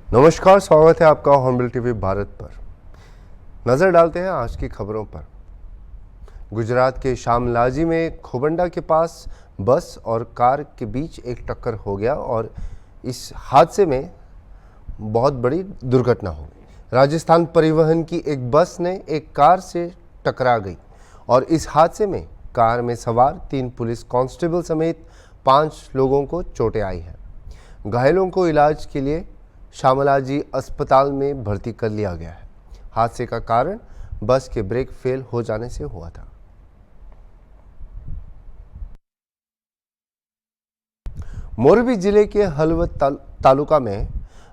नमस्कार, स्वागत है आपका हॉर्नबिल टीवी भारत पर। नज़र डालते हैं आज की खबरों पर। गुजरात के शामलाजी में खोबंडा के पास बस और कार के बीच एक टक्कर हो गया और इस हादसे में बहुत बड़ी दुर्घटना हो गई। राजस्थान परिवहन की एक बस ने एक कार से टकरा गई और इस हादसे में कार में सवार 3 पुलिस कांस्टेबल समेत 5 लोगों को चोटें आई हैं। घायलों को इलाज के लिए शामलाजी अस्पताल में भर्ती कर लिया गया है। हादसे का कारण बस के ब्रेक फेल हो जाने से हुआ था। मोरबी जिले के हलवद तालुका में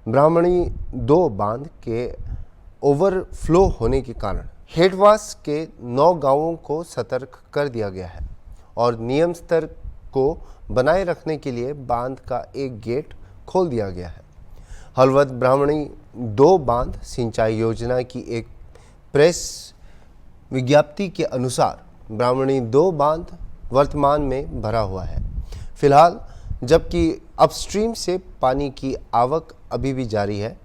ब्राह्मणी 2 बांध के ओवरफ्लो होने के कारण हेडवास के 9 गांवों को सतर्क कर दिया गया है और नियम स्तर को बनाए रखने के लिए बांध का एक गेट खोल दिया गया है। हलवद ब्राह्मणी 2 बांध सिंचाई योजना की एक प्रेस विज्ञप्ति के अनुसार ब्राह्मणी 2 बांध वर्तमान में भरा हुआ है फिलहाल, जबकि अपस्ट्रीम से पानी की आवक अभी भी जारी है।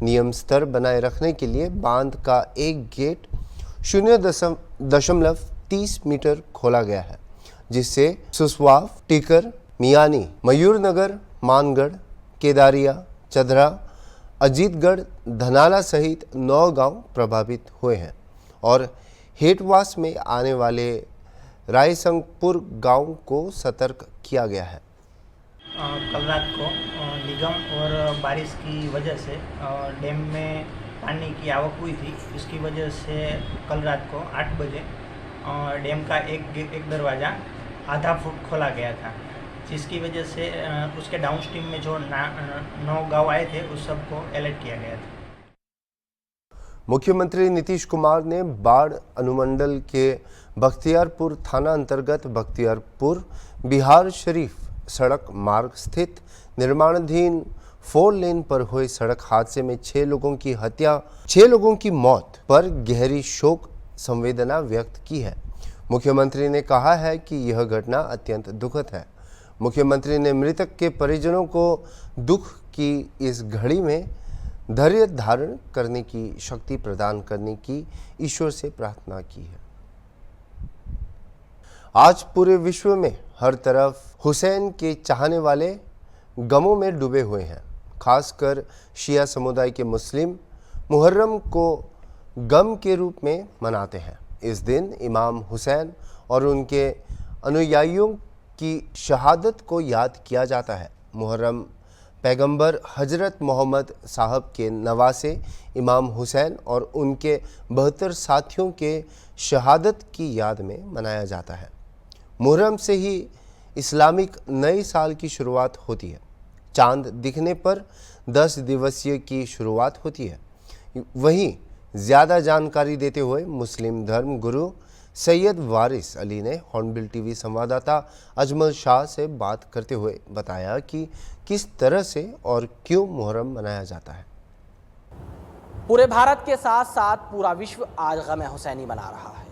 नियम स्तर बनाए रखने के लिए बांध का एक गेट 0.30 मीटर खोला गया है, जिससे सुसवाव, टीकर, मियानी, मयूरनगर, मानगढ़, केदारिया, चदरा, अजीतगढ़, धनाला सहित 9 गांव प्रभावित हुए हैं और हेटवास में आने वाले रायसंगपुर गांव को सतर्क किया गया है। कल रात को निगम और बारिश की वजह से डैम में पानी की आवक हुई थी। इसकी वजह से कल रात को 8 बजे डैम का एक दरवाज़ा आधा फुट खोला गया था, जिसकी वजह से उसके डाउनस्ट्रीम में जो 9 गांव आए थे उस सबको अलर्ट किया गया था। मुख्यमंत्री नीतीश कुमार ने बाढ़ अनुमंडल के बख्तियारपुर थाना अंतर्गत बख्तियारपुर बिहार शरीफ सड़क मार्ग स्थित निर्माणाधीन 4 लेन पर हुए सड़क हादसे में 6 लोगों की मौत पर गहरी शोक संवेदना व्यक्त की है। मुख्यमंत्री ने कहा है कि यह घटना अत्यंत दुखद है। मुख्यमंत्री ने मृतक के परिजनों को दुख की इस घड़ी में धैर्य धारण करने की शक्ति प्रदान करने की ईश्वर से प्रार्थना की है। आज पूरे विश्व में हर तरफ हुसैन के चाहने वाले गमों में डूबे हुए हैं। खासकर शिया समुदाय के मुस्लिम मुहर्रम को गम के रूप में मनाते हैं। इस दिन इमाम हुसैन और उनके अनुयायियों की शहादत को याद किया जाता है। मुहर्रम पैगंबर हजरत मोहम्मद साहब के नवासे इमाम हुसैन और उनके 72 साथियों के शहादत की याद में मनाया जाता है। मुहर्रम से ही इस्लामिक नए साल की शुरुआत होती है। चांद दिखने पर 10 दिवसीय की शुरुआत होती है। वहीं ज़्यादा जानकारी देते हुए मुस्लिम धर्म गुरु सैयद वारिस अली ने हॉर्नबिल टीवी संवाददाता अजमल शाह से बात करते हुए बताया कि किस तरह से और क्यों मुहर्रम मनाया जाता है। पूरे भारत के साथ साथ पूरा विश्व आज गम हुसैनी मना रहा है।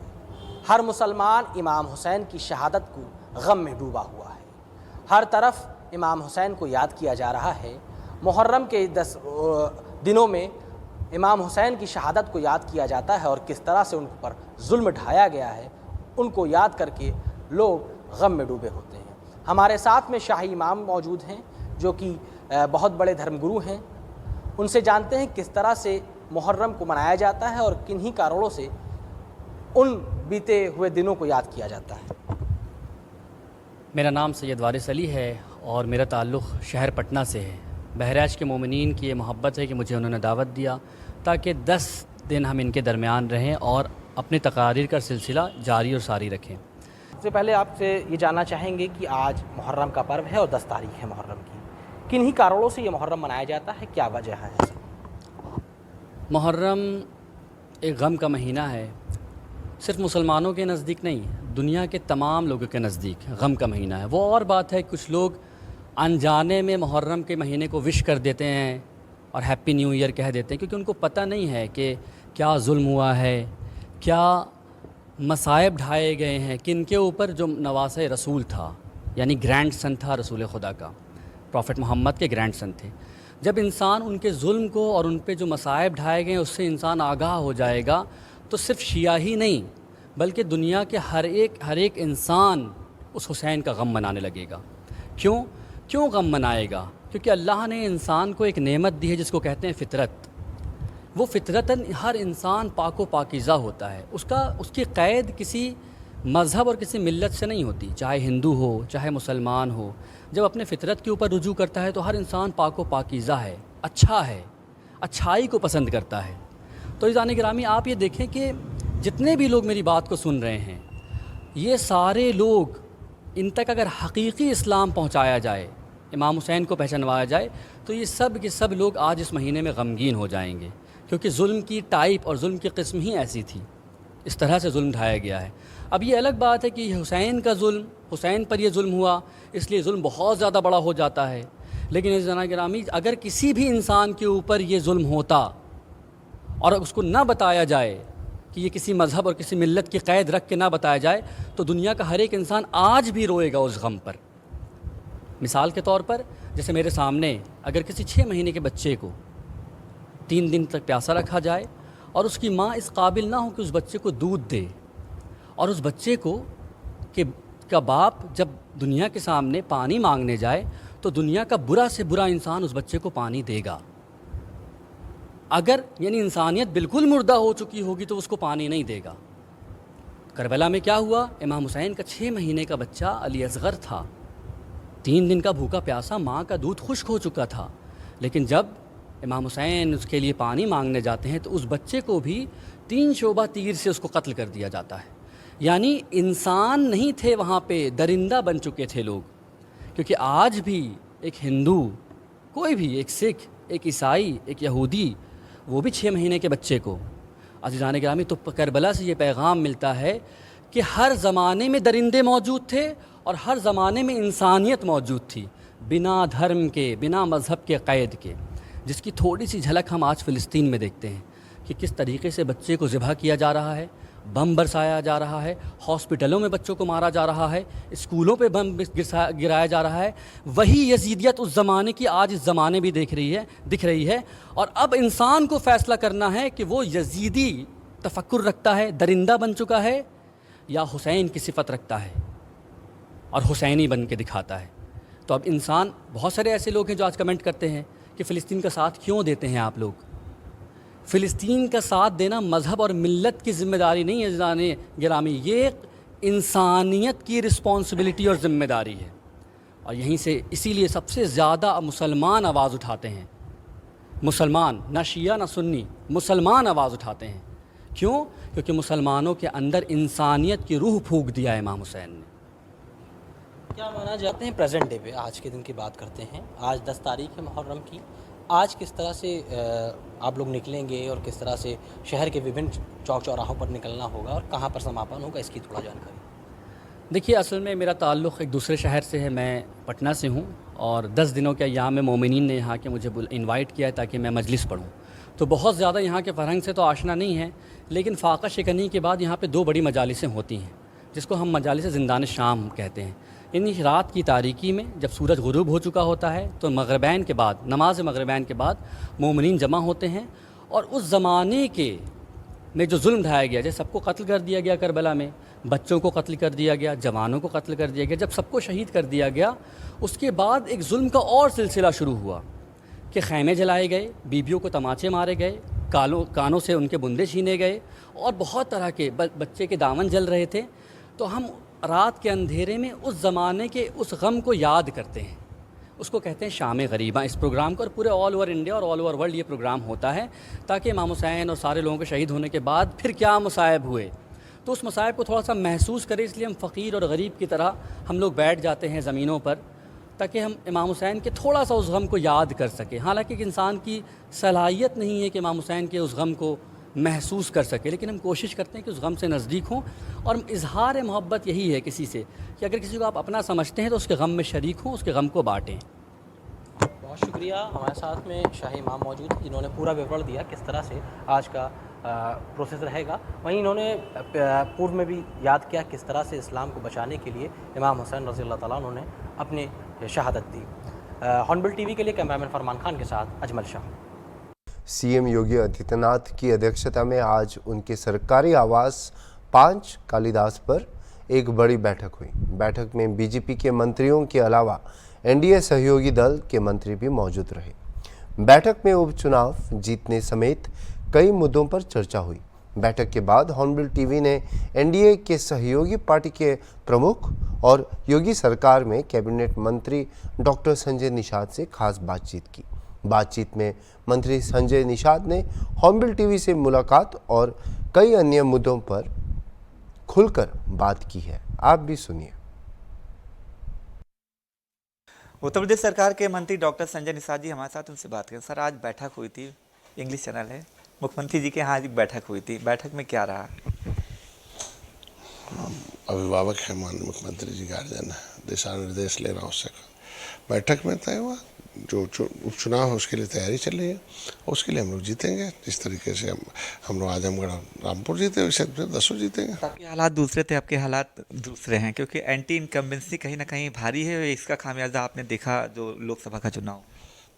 हर मुसलमान इमाम हुसैन की शहादत को गम में डूबा हुआ है। हर तरफ इमाम हुसैन को याद किया जा रहा है। मुहर्रम के 10 दिनों में इमाम हुसैन की शहादत को याद किया जाता है और किस तरह से उन पर जुल्म ढाया गया है, उनको याद करके लोग गम में डूबे होते हैं। हमारे साथ में शाही इमाम मौजूद हैं जो कि बहुत बड़े धर्मगुरु हैं। उनसे जानते हैं किस तरह से मुहर्रम को मनाया जाता है और किन्हीं कारणों से उन बीते हुए दिनों को याद किया जाता है। मेरा नाम सैयद वारिस अली है और मेरा ताल्लुक़ शहर पटना से है। बहराइच के मोमिनीन की ये मोहब्बत है कि मुझे उन्होंने दावत दिया ताकि 10 दिन हम इनके दरमियान रहें और अपनी तकारीर का सिलसिला जारी और सारी रखें। सबसे पहले आपसे ये जानना चाहेंगे कि आज मुहर्रम का पर्व है और 10 तारीख है मुहर्रम की। किन्हीं कारणों से ये मुहर्रम मनाया जाता है, क्या वजह है? मुहर्रम एक गम का महीना है। सिर्फ मुसलमानों के नज़दीक नहीं, दुनिया के तमाम लोगों के नज़दीक गम का महीना है। वो और बात है, कुछ लोग अनजाने में मुहर्रम के महीने को विश कर देते हैं और हैप्पी न्यू ईयर कह देते हैं, क्योंकि उनको पता नहीं है कि क्या जुल्म हुआ है, क्या मसाइब ढाए गए हैं किनके ऊपर, जो नवासे रसूल था, यानी ग्रैंड सन था रसूल खुदा का, प्रॉफिट मोहम्मद के ग्रैंड सन थे। जब इंसान उनके जुल्म को और उन पे जो मसाइब ढाए गए हैं उससे इंसान आगाह हो जाएगा, तो सिर्फ शिया ही नहीं बल्कि दुनिया के हर एक इंसान उस हुसैन का गम मनाने लगेगा। क्यों गम मनाएगा? क्योंकि अल्लाह ने इंसान को एक नेमत दी है जिसको कहते हैं फ़ितरत। वो फ़ितरतन हर इंसान पाको पाकीज़ा होता है, उसकी क़ैद किसी मज़हब और किसी मिल्लत से नहीं होती, चाहे हिंदू हो चाहे मुसलमान हो। जब अपने फ़ितरत के ऊपर रुजू करता है तो हर इंसान पाको पाकीज़ा है, अच्छाई को पसंद करता है। तो इज़ान गिरामी, आप ये देखें कि जितने भी लोग मेरी बात को सुन रहे हैं, ये सारे लोग, इन तक अगर हकीकी इस्लाम पहुँचाया जाए, इमाम हुसैन को पहचानवाया जाए, तो ये सब के सब लोग आज इस महीने में गमगीन हो जाएंगे, क्योंकि जुल्म की टाइप और जुल्म की किस्म ही ऐसी थी, इस तरह से जुल्म ढाया गया है। अब ये अलग बात है कि हुसैन पर ये जुल्म हुआ, इसलिए जुल्म बहुत ज़्यादा बड़ा हो जाता है। लेकिन इज़ान गिरामी, अगर किसी भी इंसान के ऊपर ये जुल्म होता और उसको ना बताया जाए कि ये किसी मज़हब और किसी मिल्लत की क़ैद रख के ना बताया जाए, तो दुनिया का हर एक इंसान आज भी रोएगा उस गम पर। मिसाल के तौर पर, जैसे मेरे सामने अगर किसी 6 महीने के बच्चे को 3 दिन तक प्यासा रखा जाए और उसकी माँ इस काबिल ना हो कि उस बच्चे को दूध दे, और उस बच्चे को का बाप जब दुनिया के सामने पानी मांगने जाए तो दुनिया का बुरा से बुरा इंसान उस बच्चे को पानी देगा। अगर यानी इंसानियत बिल्कुल मुर्दा हो चुकी होगी तो उसको पानी नहीं देगा। करबला में क्या हुआ? इमाम हुसैन का 6 महीने का बच्चा अली असगर था, 3 दिन का भूखा प्यासा, माँ का दूध खुश्क हो चुका था, लेकिन जब इमाम हुसैन उसके लिए पानी मांगने जाते हैं तो उस बच्चे को भी 3 शोबा तीर से उसको कत्ल कर दिया जाता है। यानी इंसान नहीं थे वहाँ पे, दरिंदा बन चुके थे लोग। क्योंकि आज भी एक हिंदू, कोई भी, एक सिख, एक ईसाई, एक यहूदी, वो भी 6 महीने के बच्चे को, अज़ीज़ान गिरामी, तो करबला से ये पैगाम मिलता है कि हर ज़माने में दरिंदे मौजूद थे और हर ज़माने में इंसानियत मौजूद थी, बिना धर्म के, बिना मज़हब के क़ैद के, जिसकी थोड़ी सी झलक हम आज फ़िलिस्तीन में देखते हैं कि किस तरीके से बच्चे को ज़िबह किया जा रहा है, बम बरसाया जा रहा है, हॉस्पिटलों में बच्चों को मारा जा रहा है, स्कूलों पे बम गिराया जा रहा है। वही यजीदियत उस ज़माने की आज इस ज़माने भी दिख रही है। और अब इंसान को फ़ैसला करना है कि वो यजीदी तफक्कुर रखता है, दरिंदा बन चुका है, या हुसैन की सिफ़त रखता है और हुसैनी बन के दिखाता है। तो अब इंसान, बहुत सारे ऐसे लोग हैं जो आज कमेंट करते हैं कि फ़िलिस्तीन का साथ क्यों देते हैं आप लोग। फ़िलिस्तीन का साथ देना मज़हब और मिल्लत की ज़िम्मेदारी नहीं है ज़ाने गिरामी, ये इंसानियत की रिस्पॉन्सिबिलिटी और ज़िम्मेदारी है। और यहीं से इसीलिए सबसे ज़्यादा मुसलमान आवाज़ उठाते हैं, मुसलमान, ना शिया ना सुन्नी, मुसलमान आवाज़ उठाते हैं। क्यों? क्योंकि मुसलमानों के अंदर इंसानियत की रूह फूंक दिया है इमाम हुसैन ने। क्या माना जाते हैं प्रेजेंट डे पे, आज के दिन की बात करते हैं, आज 10 तारीख़ है मुहर्रम की, आज किस तरह से आप लोग निकलेंगे और किस तरह से शहर के विभिन्न चौक चौराहों पर निकलना होगा और कहाँ पर समापन होगा, इसकी थोड़ा जानकारी। देखिए, असल में मेरा ताल्लुक़ एक दूसरे शहर से है, मैं पटना से हूँ और 10 दिनों के यहाँ में मोमिनीन ने यहाँ के मुझे इनवाइट किया है ताकि मैं मजलिस पढ़ूँ। तो बहुत ज़्यादा यहाँ के फ़रहंग से तो आशना नहीं है, लेकिन फ़ाक़ा शिकनी के बाद यहाँ पे 2 बड़ी मजालिसें होती हैं जिसको हम मजालिस ज़िंदान शाम कहते हैं। यानी रात की तारीकी में जब सूरज गुरूब हो चुका होता है तो मगरिबैन के बाद, नमाज मगरिबैन के बाद मोमिनीन जमा होते हैं और उस ज़माने के में जो जुल्म ढाया गया, जैसे सबको कत्ल कर दिया गया करबला में, बच्चों को कत्ल कर दिया गया, जवानों को कत्ल कर दिया गया, जब सबको शहीद कर दिया गया, उसके बाद एक जुल्म का और सिलसिला शुरू हुआ कि खैमे जलाए गए, बीबियों को तमाचे मारे गए, कानों से उनके बुंदे छीने गए और बहुत तरह के बच्चे के दामन जल रहे थे। तो हम रात के अंधेरे में उस ज़माने के उस गम को याद करते हैं, उसको कहते हैं शाम गरीबा। इस प्रोग्राम को और पूरे ऑल ओवर इंडिया और ऑल ओवर वर्ल्ड ये प्रोग्राम होता है ताकि इमाम हुसैन और सारे लोगों के शहीद होने के बाद फिर क्या मसाइब हुए, तो उस मसाइब को थोड़ा सा महसूस करें। इसलिए हम फ़कीर और गरीब की तरह हम लोग बैठ जाते हैं ज़मीनों पर ताकि हम इमाम हुसैन के थोड़ा सा उस गम को याद कर सकें। हालांकि एक इंसान की सलाहियत नहीं है कि इमाम हुसैन के उस गम को महसूस कर सके, लेकिन हम कोशिश करते हैं कि उस गम से नज़दीक हों। और इजहार मोहब्बत यही है किसी से कि अगर किसी को आप अपना समझते हैं तो उसके गम में शरीक हों, उसके गम को बाँटें। बहुत शुक्रिया। हमारे साथ में शाही इमाम मौजूद हैं जिन्होंने पूरा विवरण दिया किस तरह से आज का प्रोसेस रहेगा। वहीं इन्होंने पूर्व में भी याद किया किस तरह से इस्लाम को बचाने के लिए इमाम हुसैन रज़ी अल्लाह तआला अन्हु ने अपनी शहादत दी। हॉर्नबिल टीवी के लिए कैमरामैन फरमान खान के साथ अजमल शाह। सीएम योगी आदित्यनाथ की अध्यक्षता में आज उनके सरकारी आवास 5 कालिदास पर एक बड़ी बैठक हुई। बैठक में बीजेपी के मंत्रियों के अलावा एनडीए सहयोगी दल के मंत्री भी मौजूद रहे। बैठक में उपचुनाव जीतने समेत कई मुद्दों पर चर्चा हुई। बैठक के बाद हॉर्नबिल टीवी ने एनडीए के सहयोगी पार्टी के प्रमुख और योगी सरकार में कैबिनेट मंत्री डॉक्टर संजय निषाद से खास बातचीत की। बातचीत में मंत्री संजय निषाद ने हॉर्नबिल टीवी से मुलाकात और कई अन्य मुद्दों पर खुलकर बात की है। आप भी सुनिए। उत्तर प्रदेश सरकार के मंत्री डॉक्टर संजय निषाद जी हमारे साथ, उनसे बात करें। सर, आज बैठक हुई थी, इंग्लिश चैनल है, मुख्यमंत्री जी के यहाँ आज एक बैठक हुई थी। बैठक में क्या रहा? अभिभावक है माननीय मुख्यमंत्री जी, गार्जियन है, दिशा निर्देश लेना आवश्यक। बैठक में तय हुआ जो उपचुनाव है उसके लिए तैयारी चल रही है, उसके लिए हम लोग जीतेंगे। जिस तरीके से हम लोग आजमगढ़ रामपुर जीते वैसे 10 जीतेंगे। आपके हालात दूसरे थे, आपके हालात दूसरे हैं, क्योंकि एंटी इनकम्बेंसी कहीं ना कहीं भारी है। इसका खामियाजा आपने देखा जो लोकसभा का चुनाव।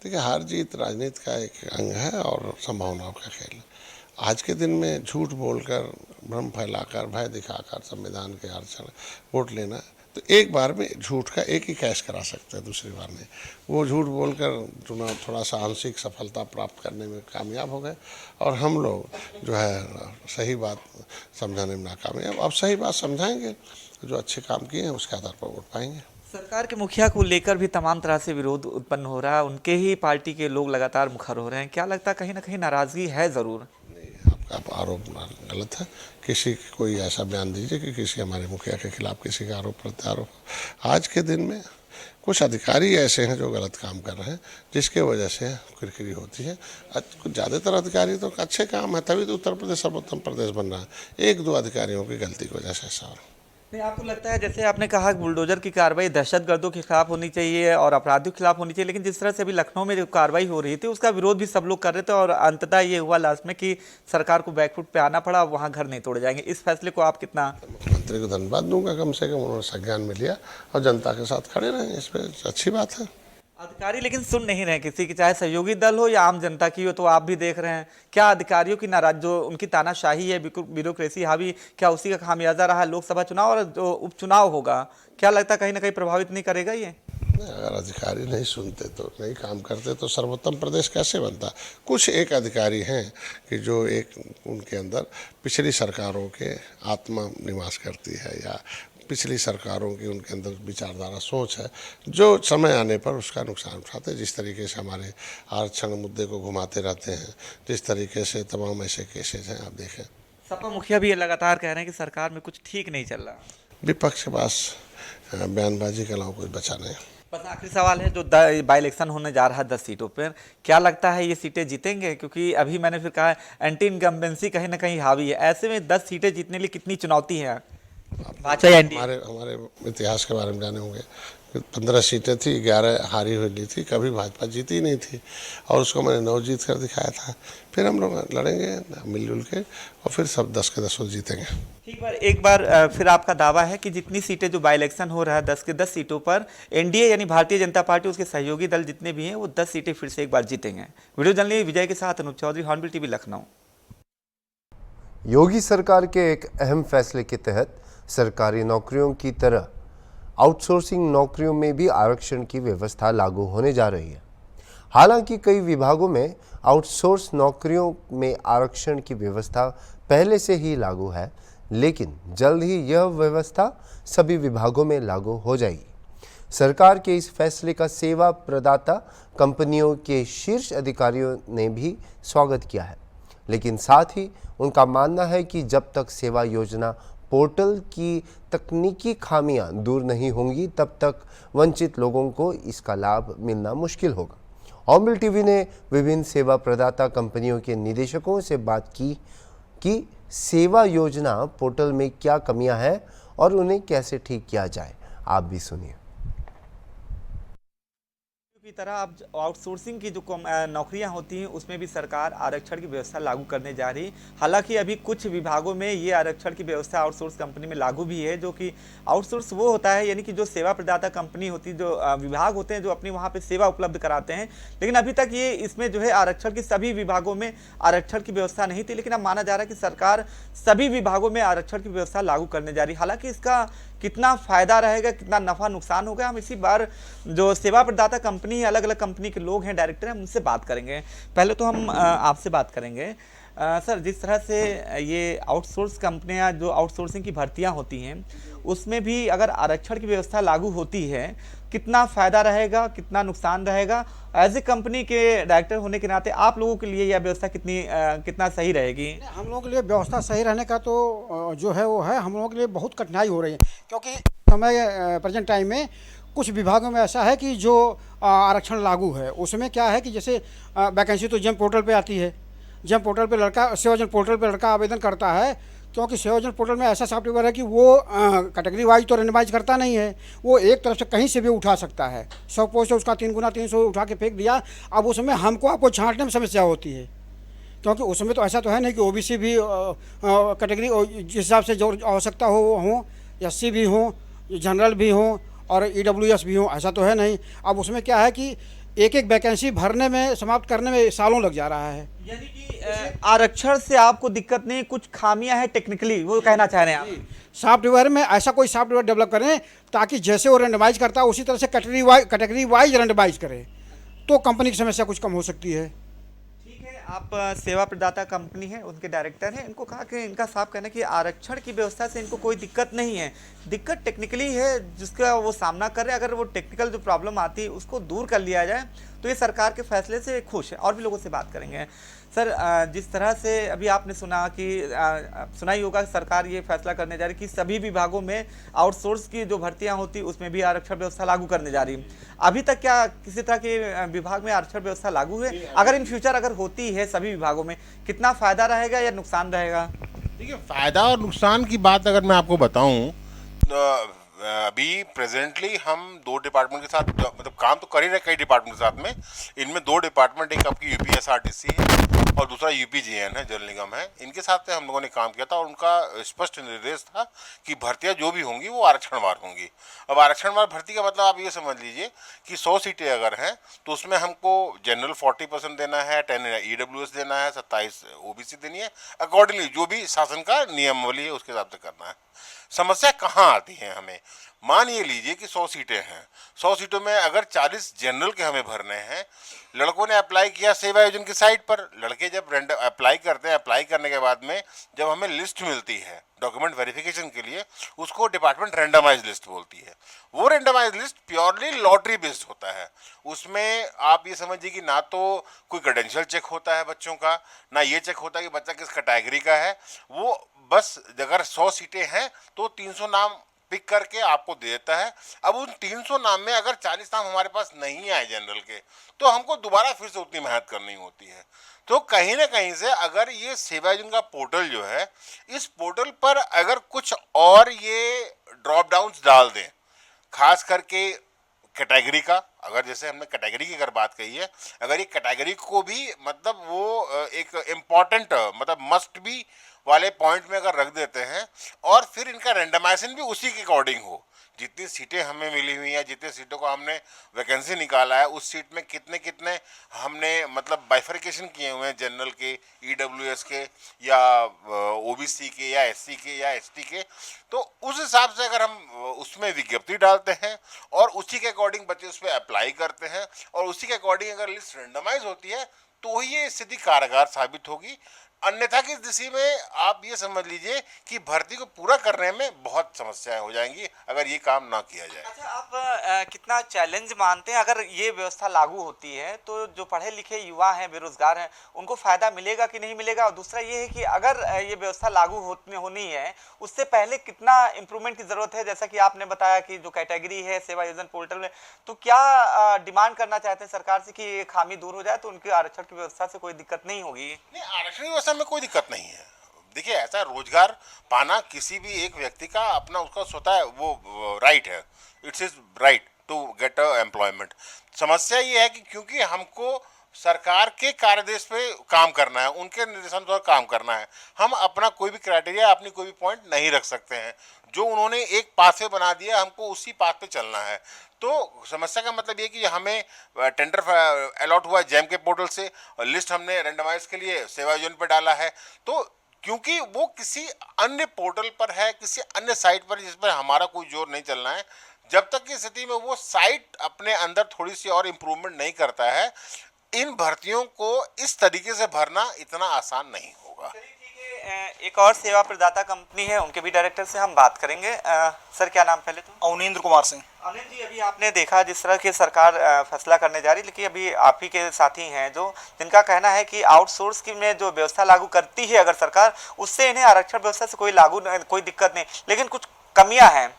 देखिए, हार जीत राजनीति का एक अंग है और संभावनाओं का खेल। आज के दिन में झूठ बोलकर, भ्रम फैलाकर, भय दिखाकर संविधान के आरक्षण वोट लेना, तो एक बार में झूठ का एक ही कैश करा सकते हैं, दूसरी बार नहीं। वो झूठ बोलकर चुनाव थोड़ा सा आंशिक सफलता प्राप्त करने में कामयाब हो गए और हम लोग जो है सही बात समझाने में नाकामयाब। अब सही बात समझाएंगे, जो अच्छे काम किए हैं उसके आधार पर वोट पाएंगे। सरकार के मुखिया को लेकर भी तमाम तरह से विरोध उत्पन्न हो रहा है, उनके ही पार्टी के लोग लगातार मुखर हो रहे हैं। क्या लगता है कहीं ना कहीं नाराजगी है ज़रूर? आपका आरोप गलत है। किसी कोई ऐसा बयान दीजिए कि किसी हमारे मुखिया के खिलाफ किसी का आरोप प्रत्यारोप। आज के दिन में कुछ अधिकारी ऐसे हैं जो गलत काम कर रहे हैं, जिसके वजह से किरकिरी होती है। कुछ ज़्यादातर अधिकारी तो अच्छे काम है, तभी तो उत्तर प्रदेश सर्वोत्तम प्रदेश बन रहा है। 1-2 अधिकारियों की गलती की वजह से ऐसा हो रहा है। नहीं, आपको लगता है जैसे आपने कहा बुलडोजर की कार्रवाई दहशतगर्दों के खिलाफ होनी चाहिए और अपराधियों के खिलाफ होनी चाहिए, लेकिन जिस तरह से अभी लखनऊ में जो कार्रवाई हो रही थी उसका विरोध भी सब लोग कर रहे थे और अंततः ये हुआ लास्ट में कि सरकार को बैकफुट पे आना पड़ा, वहाँ घर नहीं तोड़े जाएंगे। इस फैसले को आप कितना? मुख्यमंत्री को धन्यवाद दूंगा, कम से कम उन्होंने संज्ञान में लिया और जनता के साथ खड़े रहे, इस पर अच्छी बात है। अधिकारी लेकिन सुन नहीं रहे किसी की, चाहे सहयोगी दल हो या आम जनता की हो, तो आप भी देख रहे हैं। क्या अधिकारियों की नाराज जो उनकी तानाशाही है, ब्यूरोक्रेसी हावी, क्या उसी का खामियाजा रहा लोकसभा चुनाव और जो उपचुनाव होगा? क्या लगता है कहीं ना कहीं प्रभावित नहीं करेगा ये? अगर अधिकारी नहीं सुनते तो नहीं काम करते तो सर्वोत्तम प्रदेश कैसे बनता? कुछ एक अधिकारी हैं कि जो एक उनके अंदर पिछली सरकारों के आत्मा निवास करती है या पिछली सरकारों की उनके अंदर विचारधारा सोच है, जो समय आने पर उसका नुकसान उठाते हैं। जिस तरीके से हमारे आरक्षण मुद्दे को घुमाते रहते हैं, जिस तरीके से तमाम ऐसे केसेस हैं, आप देखें। सपा मुखिया भी ये लगातार कह रहे हैं कि सरकार में कुछ ठीक नहीं चल रहा। विपक्ष के पास बयानबाजी के अलावा कुछ बचा नहीं। बस आखिरी सवाल है, जो बाई इलेक्शन होने जा रहा है 10 सीटों पर, क्या लगता है ये सीटें जीतेंगे? क्योंकि अभी मैंने फिर कहा एंटी इनकम्बेंसी कहीं ना कहीं हावी है। ऐसे में 10 सीटें जीतने के लिए कितनी चुनौती है? हमारे इतिहास के बारे में जाने होंगे, 15 सीटें थी, 11 हारी हुई थी, कभी भाजपा जीती नहीं थी और उसको मैंने 9 जीत कर दिखाया था। फिर हम लोग लड़ेंगे मिलजुल के और फिर सब 10 के 10 जीतेंगे। एक बार फिर आपका दावा है कि जितनी सीटें जो बाई इलेक्शन हो रहा है 10 के 10 सीटों पर एनडीए यानी भारतीय जनता पार्टी, उसके सहयोगी दल जितने भी हैं, वो 10 सीटें फिर से एक बार जीतेंगे। वीडियो जर्नलिस्ट विजय के साथ अनूप चौधरी, हॉर्नबिल टीवी, लखनऊ। योगी सरकार के एक अहम फैसले के तहत सरकारी नौकरियों की तरह आउटसोर्सिंग नौकरियों में भी आरक्षण की व्यवस्था लागू होने जा रही है। हालांकि कई विभागों में आउटसोर्स नौकरियों में आरक्षण की व्यवस्था पहले से ही लागू है, लेकिन जल्द ही यह व्यवस्था सभी विभागों में लागू हो जाएगी। सरकार के इस फैसले का सेवा प्रदाता कंपनियों के शीर्ष अधिकारियों ने भी स्वागत किया है, लेकिन साथ ही उनका मानना है कि जब तक सेवा योजना पोर्टल की तकनीकी खामियां दूर नहीं होंगी, तब तक वंचित लोगों को इसका लाभ मिलना मुश्किल होगा। हॉर्नबिल टीवी ने विभिन्न सेवा प्रदाता कंपनियों के निदेशकों से बात की कि सेवा योजना पोर्टल में क्या कमियां हैं और उन्हें कैसे ठीक किया जाए। आप भी सुनिए। की तरह अब आउटसोर्सिंग की जो नौकरियां होती हैं उसमें भी सरकार आरक्षण की व्यवस्था लागू करने जा रही। हालांकि अभी कुछ विभागों में ये आरक्षण की व्यवस्था आउटसोर्स कंपनी में लागू भी है, जो कि आउटसोर्स वो होता है यानी कि जो सेवा प्रदाता कंपनी होती है, जो विभाग होते हैं जो अपनी वहाँ पे सेवा उपलब्ध कराते हैं। लेकिन अभी तक ये इसमें जो है आरक्षण की सभी विभागों में आरक्षण की व्यवस्था नहीं थी, लेकिन अब माना जा रहा है कि सरकार सभी विभागों में आरक्षण की व्यवस्था लागू करने जा रही है। हालांकि इसका कितना फायदा रहेगा, कितना नफा नुकसान होगा, हम इसी बार जो सेवा प्रदाता कंपनी है, अलग अलग कंपनी के लोग हैं, डायरेक्टर हैं, उनसे बात करेंगे। पहले तो हम आपसे बात करेंगे सर, जिस तरह से ये आउटसोर्स कंपनियां जो आउटसोर्सिंग की भर्तियां होती हैं उसमें भी अगर आरक्षण की व्यवस्था लागू होती है, कितना फ़ायदा रहेगा, कितना नुकसान रहेगा? एज ए कंपनी के डायरेक्टर होने के नाते आप लोगों के लिए यह व्यवस्था कितना सही रहेगी? हम लोगों के लिए व्यवस्था सही रहने का तो जो है वो है, हम लोगों के लिए बहुत कठिनाई हो रही है, क्योंकि समय प्रेजेंट टाइम में कुछ विभागों में ऐसा है कि जो आरक्षण लागू है उसमें क्या है कि जैसे वैकेंसी तो जेम पोर्टल पे आती है, जेम पोर्टल पे लड़का सेवाजन पोर्टल पे लड़का आवेदन करता है, क्योंकि सेवाजन पोर्टल में ऐसा सॉफ्टवेयर है कि वो कैटेगरी वाइज तो रेंडमाइज करता नहीं है, वो एक तरफ से कहीं से भी उठा सकता है। 100 पोस्ट है उसका 3 गुना 300 उठा के फेंक दिया। अब उसमें हमको आपको छांटने में समस्या होती है, क्योंकि उसमें तो ऐसा तो है नहीं कि ओबीसी भी कैटेगरी जिस हिसाब से जो आवश्यकता हो, एससी भी हो, जनरल भी हो और ईडब्ल्यूएस भी हो, ऐसा तो है नहीं। अब उसमें क्या है कि एक एक वैकेंसी भरने में, समाप्त करने में सालों लग जा रहा है। यानी कि आरक्षण से आपको दिक्कत नहीं, कुछ खामियां हैं टेक्निकली, वो कहना चाह रहे हैं आप? सॉफ्टवेयर में ऐसा कोई सॉफ्टवेयर डेवलप करें ताकि जैसे वो रेंडमाइज करता है उसी तरह से कैटेगरी वाइज रेंडमाइज करे, तो कंपनी की समस्या कुछ कम हो सकती है। ठीक है, आप सेवा प्रदाता कंपनी है उनके डायरेक्टर हैं, इनको कहा कि इनका साफ कहना है कि आरक्षण की व्यवस्था से इनको कोई दिक्कत नहीं है, दिक्कत टेक्निकली है जिसका वो सामना कर रहे हैं। अगर वो टेक्निकल जो प्रॉब्लम आती है उसको दूर कर लिया जाए तो ये सरकार के फैसले से खुश है। और भी लोगों से बात करेंगे। सर, जिस तरह से अभी आपने सुना ही होगा सरकार ये फैसला करने जा रही कि सभी विभागों में आउटसोर्स की जो भर्तियां होती उसमें भी आरक्षण व्यवस्था लागू करने जा रही है। अभी तक क्या किसी तरह के विभाग में आरक्षण व्यवस्था लागू है? अगर इन फ्यूचर अगर होती है सभी विभागों में, कितना फायदा रहेगा या नुकसान रहेगा? देखिए, फायदा और नुकसान की बात अगर मैं आपको बताऊं तो अभी प्रेजेंटली हम 2 डिपार्टमेंट के साथ मतलब काम तो कर ही रहे कई डिपार्टमेंट के साथ में। इनमें 2 डिपार्टमेंट, एक आपकी यूपीएसआरटीसी है और दूसरा यूपीजीएन है, जल निगम है। इनके साथ हम लोगों ने काम किया था और उनका स्पष्ट निर्देश था कि भर्तियां जो भी होंगी वो आरक्षणवार होंगी। अब आरक्षणवार भर्ती का मतलब आप ये समझ लीजिए कि 100 सीटें अगर हैं तो उसमें हमको जनरल 40% देना है, 10 ईडब्ल्यूएस देना है, 27 ओबीसी देनी है, अकॉर्डिंगली जो भी शासन का नियमावली है उसके हिसाब से करना है। समस्या कहाँ आती है हमें? मान ये लीजिए कि 100 सीटें हैं, 100 सीटों में अगर 40 जनरल के हमें भरने हैं, लड़कों ने अप्लाई किया सेवा योजन की साइट पर। लड़के जब अप्लाई करते हैं, अप्लाई करने के बाद में जब हमें लिस्ट मिलती है डॉक्यूमेंट वेरिफिकेशन के लिए, उसको डिपार्टमेंट रैंडमाइज लिस्ट बोलती है। वो randomise list purely lottery based होता है। उसमें आप ये समझिए कि ना तो कोई क्रेडेंशियल चेक होता है बच्चों का, ना ये चेक होता है कि बच्चा किस कैटेगरी का है। वो बस अगर 100 सीटें हैं तो 300 नाम पिक करके आपको दे देता है। अब उन 300 नाम में अगर 40 नाम हमारे पास नहीं आए जनरल के, तो हमको दोबारा फिर से उतनी मेहनत करनी होती है। तो कहीं ना कहीं से अगर ये सेवा योजना का पोर्टल जो है, इस पोर्टल पर अगर कुछ और ये ड्रॉप डाउन्स डाल दें, खास करके कैटेगरी का, अगर जैसे हमने कैटेगरी की अगर बात कही है, अगर ये कैटेगरी को भी मतलब वो एक इम्पॉर्टेंट मतलब मस्ट बी वाले पॉइंट में अगर रख देते हैं और फिर इनका रेंडमाइजेशन भी उसी के अकॉर्डिंग हो, जितनी सीटें हमें मिली हुई हैं, जितने सीटों को हमने वैकेंसी निकाला है, उस सीट में कितने कितने हमने मतलब बाइफर्केशन किए हुए हैं, जनरल के, ईडब्ल्यूएस के या ओबीसी के या एससी के या एसटी के, तो उस हिसाब से अगर हम उसमें विज्ञप्ति डालते हैं और उसी के अकॉर्डिंग बच्चे उस पर अप्लाई करते हैं और उसी के अकॉर्डिंग अगर लिस्ट रेंडमाइज होती है, तो ही ये स्थिति कारगर साबित होगी। अन्यथा की स्थिति में आप ये समझ लीजिए कि भर्ती को पूरा करने में बहुत समस्याएं हो जाएंगी अगर ये काम ना किया जाए। अच्छा, आप कितना चैलेंज मानते हैं अगर ये व्यवस्था लागू होती है तो जो पढ़े लिखे युवा हैं, बेरोजगार हैं, उनको फायदा मिलेगा कि नहीं मिलेगा? और दूसरा ये है कि अगर ये व्यवस्था लागू होनी है, उससे पहले कितना इम्प्रूवमेंट की जरूरत है? जैसा कि आपने बताया कि जो कैटेगरी है सेवा योजन पोर्टल में, तो क्या डिमांड करना चाहते हैं सरकार से कि ये खामी दूर हो जाए तो उनकी आरक्षण की व्यवस्था से कोई दिक्कत नहीं होगी? नहीं, आरक्षण व्यवस्था में कोई दिक्कत नहीं है। देखिए, ऐसा रोजगार पाना किसी भी एक व्यक्ति का अपना उसका स्वतः वो राइट है, it's is right to get employment. समस्या ये है कि क्योंकि हमको सरकार के कार्यदेश पे काम करना है, उनके निर्देशन पर काम करना है, हम अपना कोई भी क्राइटेरिया, अपनी कोई भी पॉइंट नहीं रख सकते हैं। जो उन्होंने एक पाथवे बना दिया, हमको उसी पाथ पे चलना है। तो समस्या का मतलब ये कि हमें टेंडर अलॉट हुआ जैम के पोर्टल से, लिस्ट हमने रेंडमाइज के लिए सेवा योजना पर डाला है, तो क्योंकि वो किसी अन्य पोर्टल पर है, किसी अन्य साइट पर, जिस पर हमारा कोई जोर नहीं चलना है, जब तक की स्थिति में वो साइट अपने अंदर थोड़ी सी और इम्प्रूवमेंट नहीं करता है, इन भर्तियों को इस तरीके से भरना इतना आसान नहीं होगा। एक और सेवा प्रदाता कंपनी है, उनके भी डायरेक्टर से हम बात करेंगे। सर क्या नाम पहले तो? अवनींद्र कुमार सिंह। अनिल जी, अभी आपने देखा जिस तरह की सरकार फैसला करने जा रही है, लेकिन अभी आप ही के साथी हैं जो जिनका कहना है कि आउटसोर्स की में जो व्यवस्था लागू करती है अगर सरकार, उससे इन्हें आरक्षण व्यवस्था से कोई दिक्कत नहीं, लेकिन कुछ कमियां हैं।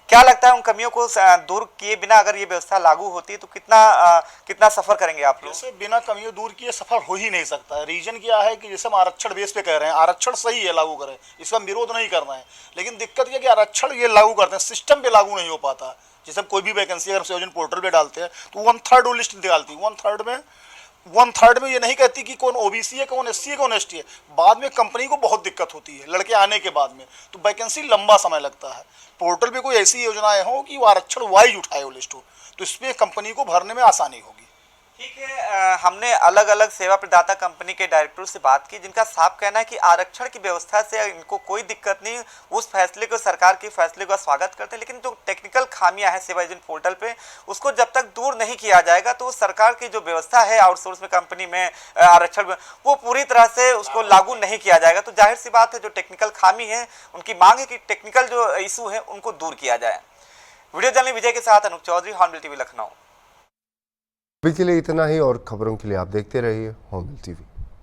क्या लगता है उन कमियों को दूर किए बिना अगर ये व्यवस्था लागू होती तो कितना सफर करेंगे आप लोग? जैसे बिना कमियों दूर किए सफर हो ही नहीं सकता है। रीजन क्या है कि जैसे हम आरक्षण बेस पे कह रहे हैं, आरक्षण सही है, लागू करें, इसका विरोध नहीं करना है, लेकिन दिक्कत यह कि आरक्षण ये लागू करते हैं, सिस्टम पे लागू नहीं हो पाता। जैसे कोई भी वैकेंसी अगर सेवा पोर्टल पे डालते हैं तो 1/3 वो लिस्ट निकालती है, 1/3 में ये नहीं कहती कि कौन ओबीसी है, कौन एससी है, कौन एसटी है। बाद में कंपनी को बहुत दिक्कत होती है लड़के आने के बाद में, तो वैकेंसी लंबा समय लगता है। पोर्टल पे कोई ऐसी योजनाएं हो कि वो आरक्षण वाइज उठाए वो लिस्ट हो, तो इसमें कंपनी को भरने में आसानी होगी। ठीक है, हमने अलग अलग सेवा प्रदाता कंपनी के डायरेक्टरों से बात की, जिनका साफ कहना है कि आरक्षण की व्यवस्था से इनको कोई दिक्कत नहीं, उस फैसले को, सरकार के फैसले का स्वागत करते हैं, लेकिन जो टेक्निकल खामियां हैं सेवा एजेंट पोर्टल पे, उसको जब तक दूर नहीं किया जाएगा तो सरकार की जो व्यवस्था है आउटसोर्स में कंपनी में आरक्षण में, वो पूरी तरह से उसको लागू नहीं किया जाएगा। तो जाहिर सी बात है जो टेक्निकल खामी है, उनकी मांग है कि टेक्निकल जो इशू है उनको दूर किया जाए। वीडियो जर्नलिस्ट विजय के साथ अनूप चौधरी, हॉर्नबिल टीवी लखनऊ। अभी के लिए इतना ही, और खबरों के लिए आप देखते रहिए हॉर्नबिल टीवी।